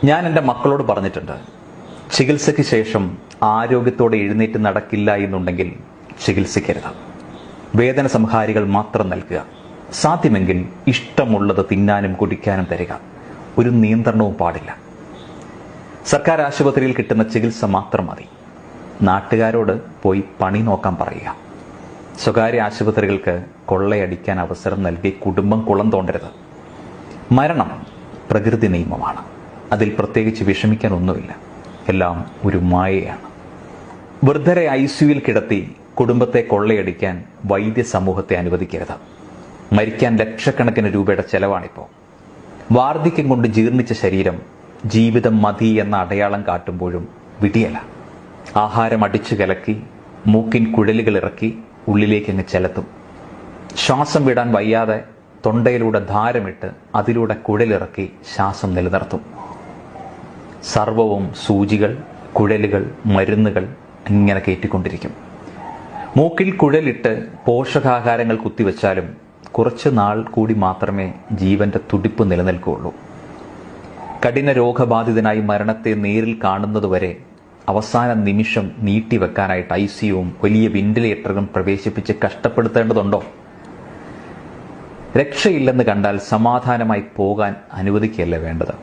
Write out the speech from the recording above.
ഞാൻ എൻ്റെ മക്കളോട് പറഞ്ഞിട്ടുണ്ട്, ചികിത്സയ്ക്ക് ശേഷം ആരോഗ്യത്തോടെ എഴുന്നേറ്റ് നടക്കില്ല എന്നുണ്ടെങ്കിൽ ചികിത്സിക്കരുത്. വേദന സംഹാരികൾ മാത്രം നൽകുക. സാധ്യമെങ്കിൽ ഇഷ്ടമുള്ളത് തിന്നാനും കുടിക്കാനും തരിക. ഒരു നിയന്ത്രണവും പാടില്ല. സർക്കാർ ആശുപത്രിയിൽ കിട്ടുന്ന ചികിത്സ മാത്രം മതി. നാട്ടുകാരോട് പോയി പണി നോക്കാൻ പറയുക. സ്വകാര്യ ആശുപത്രികൾക്ക് കൊള്ളയടിക്കാൻ അവസരം നൽകി കുടുംബം കുളം തോണ്ടരുത്. മരണം പ്രകൃതി നിയമമാണ്. അതിൽ പ്രത്യേകിച്ച് വിഷമിക്കാൻ ഒന്നുമില്ല. എല്ലാം ഒരു മായയാണ്. വൃദ്ധരെ ICUവിൽ കിടത്തി കുടുംബത്തെ കൊള്ളയടിക്കാൻ വൈദ്യ സമൂഹത്തെ അനുവദിക്കരുത്. മരിക്കാൻ ലക്ഷക്കണക്കിന് രൂപയുടെ ചെലവാണിപ്പോൾ. വാർദ്ധക്യം കൊണ്ട് ജീർണിച്ച ശരീരം ജീവിതം മതി എന്ന അടയാളം കാട്ടുമ്പോഴും വിടിയല. ആഹാരം അടിച്ചു കലക്കി മൂക്കിൻ കുഴലുകൾ ഇറക്കി ഉള്ളിലേക്ക് അങ്ങ് ചെലുത്തും. ശ്വാസം വിടാൻ വയ്യാതെ തൊണ്ടയിലൂടെ ധാരമിട്ട് അതിലൂടെ കുഴലിറക്കി ശ്വാസം നിലനിർത്തും. സർവവും സൂചികൾ, കുഴലുകൾ, മരുന്നുകൾ ഇങ്ങനെ കയറ്റിക്കൊണ്ടിരിക്കും. മൂക്കിൽ കുഴലിട്ട് പോഷകാഹാരങ്ങൾ കുത്തിവെച്ചാലും കുറച്ച് നാൾ കൂടി മാത്രമേ ജീവന്റെ തുടിപ്പ് നിലനിൽക്കുകയുള്ളൂ. കഠിന രോഗബാധിതനായി മരണത്തെ നേരിൽ കാണുന്നതുവരെ അവസാന നിമിഷം നീട്ടിവെക്കാനായിട്ട് ICUവും വലിയ വെന്റിലേറ്ററും പ്രവേശിപ്പിച്ച് കഷ്ടപ്പെടുത്തേണ്ടതുണ്ടോ? രക്ഷയില്ലെന്ന് കണ്ടാൽ സമാധാനമായി പോകാൻ അനുവദിക്കുകയല്ലേ വേണ്ടത്.